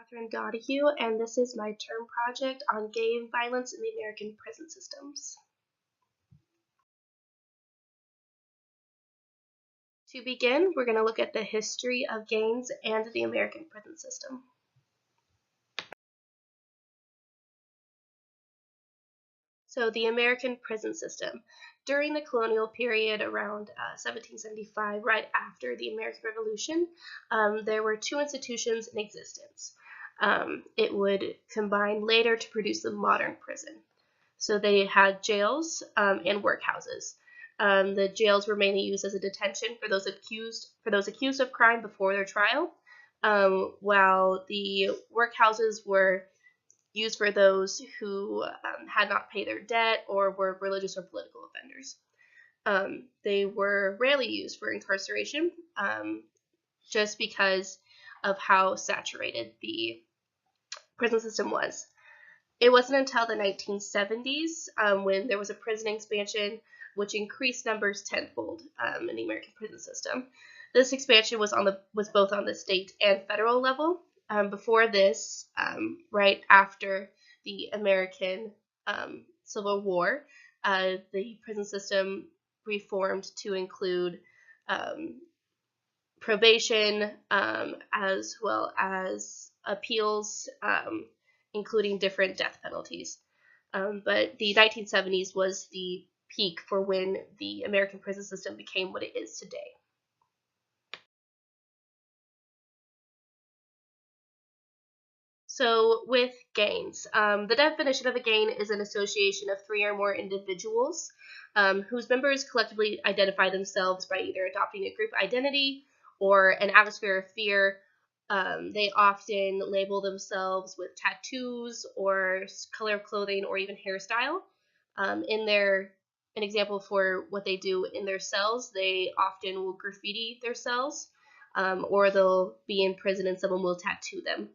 Katherine Donaghue, and this is my term project on gang violence in the American prison systems. To begin, we're going to look at the history of gangs and the American prison system. So the American prison system. During the colonial period around 1775, right after the American Revolution, there were two institutions in existence. It would combine later to produce the modern prison. So they had jails and workhouses. The jails were mainly used as a detention for those accused of crime before their trial, while the workhouses were used for those who had not paid their debt or were religious or political offenders. They were rarely used for incarceration, just because of how saturated the prison system was. It wasn't until the 1970s when there was a prison expansion which increased numbers tenfold in the American prison system. This expansion was both on the state and federal level. Before this, right after the American Civil War, the prison system reformed to include probation as well as appeals, including different death penalties. But the 1970s was the peak for when the American prison system became what it is today. So with gangs, the definition of a gang is an association of three or more individuals whose members collectively identify themselves by either adopting a group identity or an atmosphere of fear. They often label themselves with tattoos or color of clothing or even hairstyle. An example for what they do in their cells, they often will graffiti their cells, or they'll be in prison and someone will tattoo them.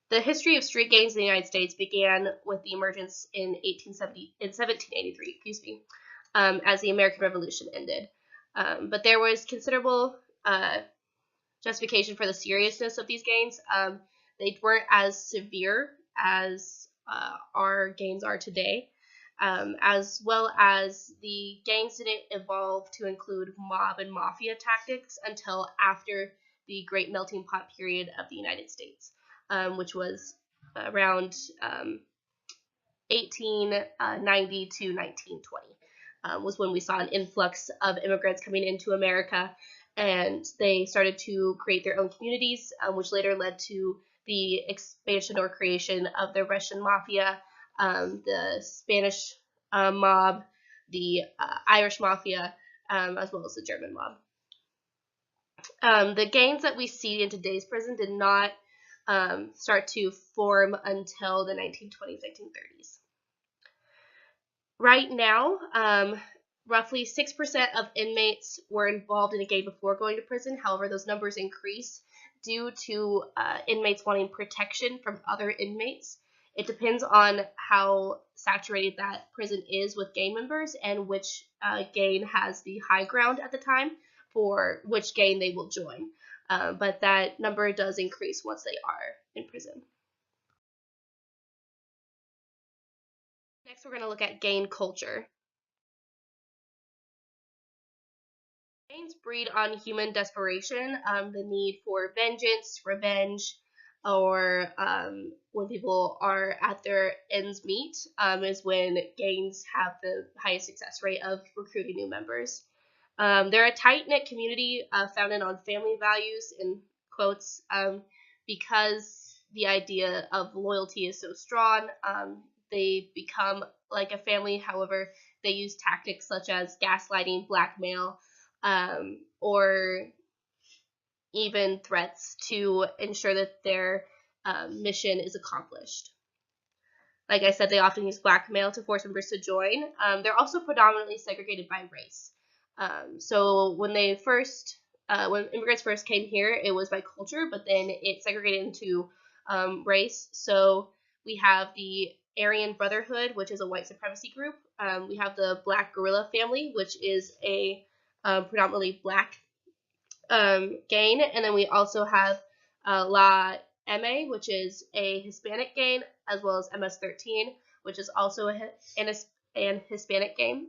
The history of street gangs in the United States began with the emergence in 1783, as the American Revolution ended. But there was considerable justification for the seriousness of these gangs. They weren't as severe as our gangs are today, as well as the gangs didn't evolve to include mob and mafia tactics until after the Great Melting Pot period of the United States, which was around 1890 to 1920. Was when we saw an influx of immigrants coming into America, and they started to create their own communities, which later led to the expansion or creation of the Russian mafia, the Spanish mob, the Irish mafia, as well as the German mob. The gangs that we see in today's prison did not start to form until the 1920s, 1930s. Right now, roughly 6% of inmates were involved in a gang before going to prison. However, those numbers increase due to inmates wanting protection from other inmates. It depends on how saturated that prison is with gang members and which gang has the high ground at the time for which gang they will join. But that number does increase once they are in prison. Next, we're going to look at gang culture. Gangs breed on human desperation, the need for vengeance, revenge, or when people are at their ends meet, is when gangs have the highest success rate of recruiting new members. They're a tight-knit community founded on family values, in quotes, because the idea of loyalty is so strong. They become like a family. However, they use tactics such as gaslighting, blackmail, or even threats to ensure that their mission is accomplished. Like I said, they often use blackmail to force members to join. They're also predominantly segregated by race. So when immigrants first came here, it was by culture, but then it segregated into race. So we have the Aryan Brotherhood, which is a white supremacy group. We have the Black Guerrilla Family, which is a predominantly black gang, and then we also have La MA, which is a Hispanic gang, as well as MS-13, which is also an Hispanic gang.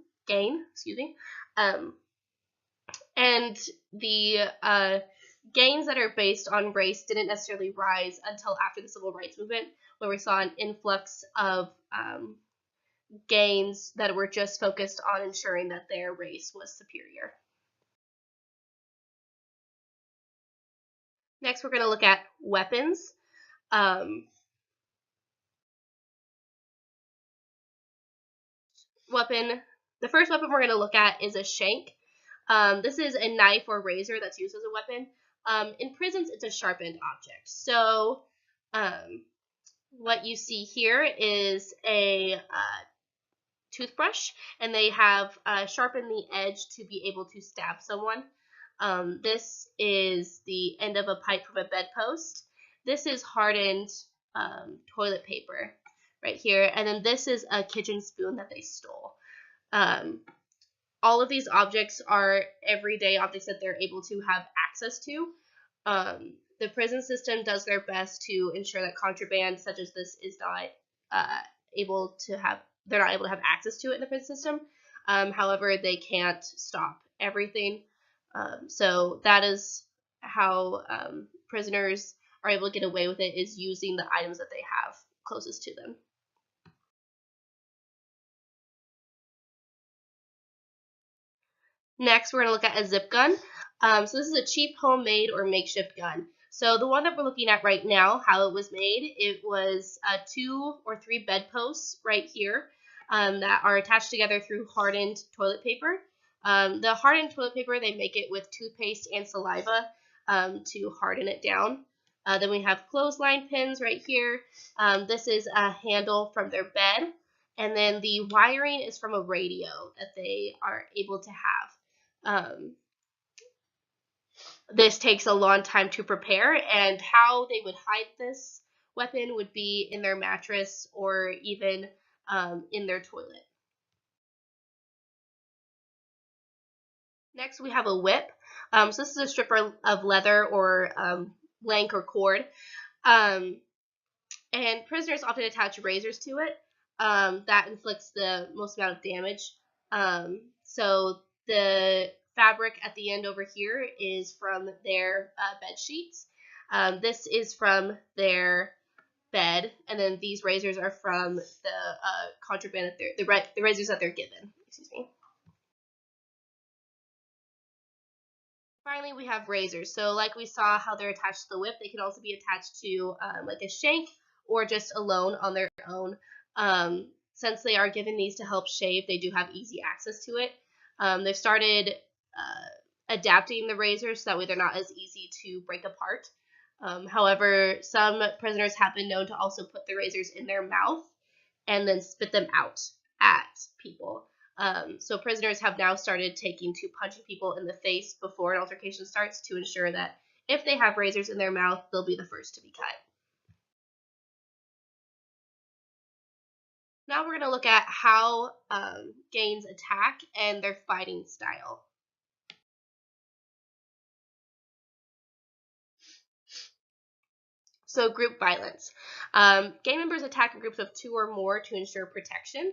Excuse me. And the gangs that are based on race didn't necessarily rise until after the Civil Rights Movement, where we saw an influx of gangs that were just focused on ensuring that their race was superior. Next, we're going to look at weapons. The first weapon we're going to look at is a shank. This is a knife or razor that's used as a weapon. In prisons, it's a sharpened object. So what you see here is a toothbrush, and they have sharpened the edge to be able to stab someone. This is the end of a pipe from a bedpost. This is hardened toilet paper right here, and then this is a kitchen spoon that they stole. All of these objects are everyday objects that they're able to have access to. The prison system does their best to ensure that contraband such as this is not they're not able to have access to it in the prison system. However, they can't stop everything. So that is how prisoners are able to get away with it, is using the items that they have closest to them. Next, we're going to look at a zip gun. So this is a cheap homemade or makeshift gun. So the one that we're looking at right now, how it was made, it was 2 or 3 bedposts right here that are attached together through hardened toilet paper. The hardened toilet paper, they make it with toothpaste and saliva to harden it down. Then we have clothesline pins right here. This is a handle from their bed. And then the wiring is from a radio that they are able to have. This takes a long time to prepare, and how they would hide this weapon would be in their mattress or even in their toilet. Next, we have a whip. So this is a strip of leather or lank or cord. And prisoners often attach razors to it. That inflicts the most amount of damage. So the fabric at the end over here is from their bed sheets. This is from their bed, and then these razors are from the contraband that the razors that they're given. Excuse me. Finally, we have razors. So like we saw how they're attached to the whip, they can also be attached to like a shank or just alone on their own. Since they are given these to help shave, they do have easy access to it. They've started adapting the razors so that way they're not as easy to break apart. However, some prisoners have been known to also put the razors in their mouth and then spit them out at people. So prisoners have now started taking to punching people in the face before an altercation starts to ensure that if they have razors in their mouth, they'll be the first to be cut. Now we're going to look at how gangs attack and their fighting style. So group violence. Gang members attack in groups of 2 or more to ensure protection.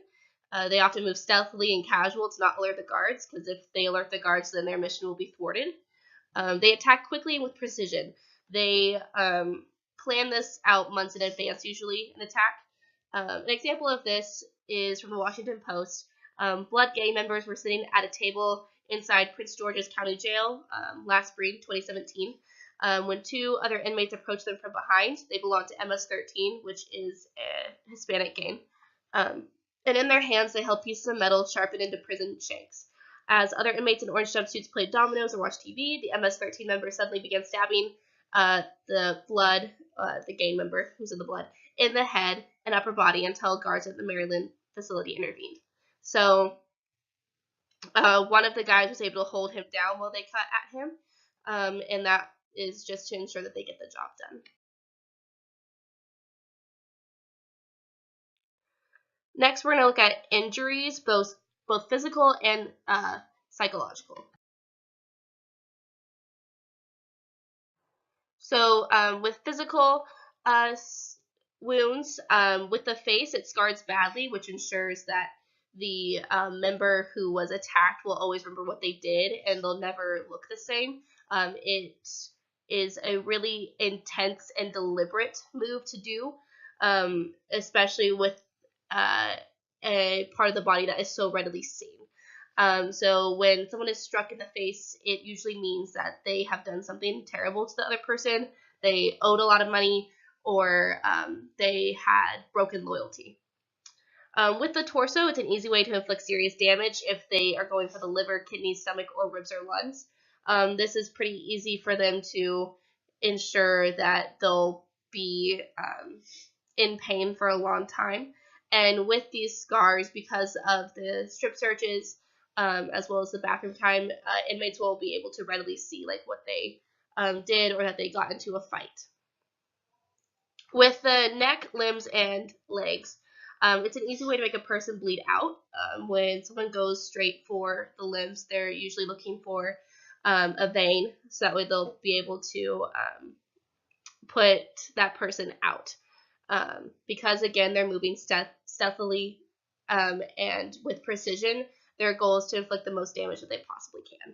They often move stealthily and casual to not alert the guards, because if they alert the guards, then their mission will be thwarted. They attack quickly and with precision. They plan this out months in advance, usually, an attack. An example of this is from the Washington Post. Blood gang members were sitting at a table inside Prince George's County Jail last spring, 2017, when 2 other inmates approached them from behind. They belonged to MS-13, which is a Hispanic gang. And in their hands, they held pieces of metal sharpened into prison shanks. As other inmates in orange jumpsuits played dominoes or watched TV, the MS-13 member suddenly began stabbing the gang member who's in the blood, in the head and upper body until guards at the Maryland facility intervened. So one of the guys was able to hold him down while they cut at him, and that is just to ensure that they get the job done. Next, we're going to look at injuries, both physical and psychological. So with physical, wounds with the face, it scars badly, which ensures that the member who was attacked will always remember what they did and they'll never look the same. It is a really intense and deliberate move to do, especially with uh, a part of the body that is so readily seen. So when someone is struck in the face, it usually means that they have done something terrible to the other person. They owed a lot of money, or they had broken loyalty. With the torso, it's an easy way to inflict serious damage if they are going for the liver, kidneys, stomach, or ribs or lungs. This is pretty easy for them to ensure that they'll be in pain for a long time. And with these scars, because of the strip searches, as well as the bathroom time, inmates will be able to readily see like what they did or that they got into a fight. With the neck, limbs, and legs, it's an easy way to make a person bleed out. When someone goes straight for the limbs, they're usually looking for a vein, so that way they'll be able to put that person out. Because again, they're moving stealthily and with precision. Their goal is to inflict the most damage that they possibly can.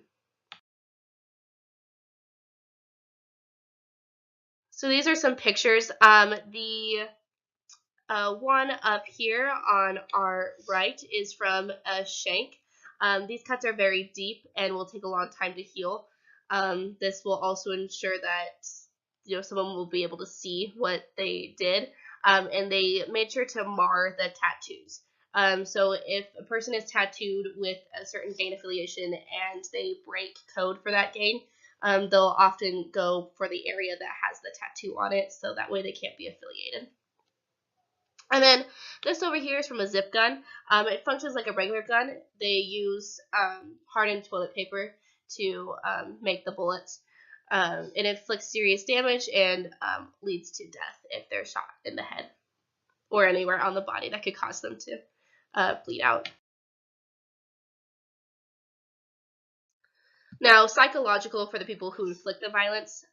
So these are some pictures. The one up here on our right is from a shank. These cuts are very deep and will take a long time to heal. This will also ensure that someone will be able to see what they did, and they made sure to mar the tattoos. So if a person is tattooed with a certain gang affiliation and they break code for that gang, they'll often go for the area that has the tattoo on it, so that way they can't be affiliated. And then this over here is from a zip gun. It functions like a regular gun. They use hardened toilet paper to make the bullets. It inflicts serious damage and leads to death if they're shot in the head or anywhere on the body that could cause them to bleed out. Now, psychological for the people who inflict the violence.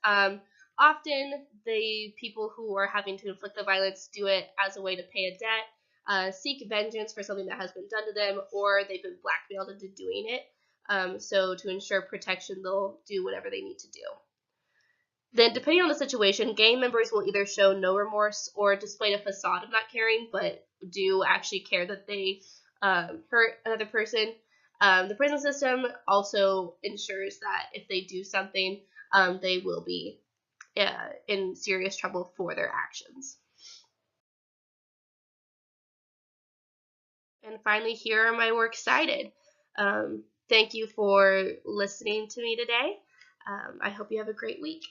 Often, the people who are having to inflict the violence do it as a way to pay a debt, seek vengeance for something that has been done to them, or they've been blackmailed into doing it. So, to ensure protection, they'll do whatever they need to do. Then, depending on the situation, gang members will either show no remorse or display a facade of not caring, but do actually care that they hurt another person. The prison system also ensures that if they do something, they will be in serious trouble for their actions. And finally, here are my works cited. Thank you for listening to me today. I hope you have a great week.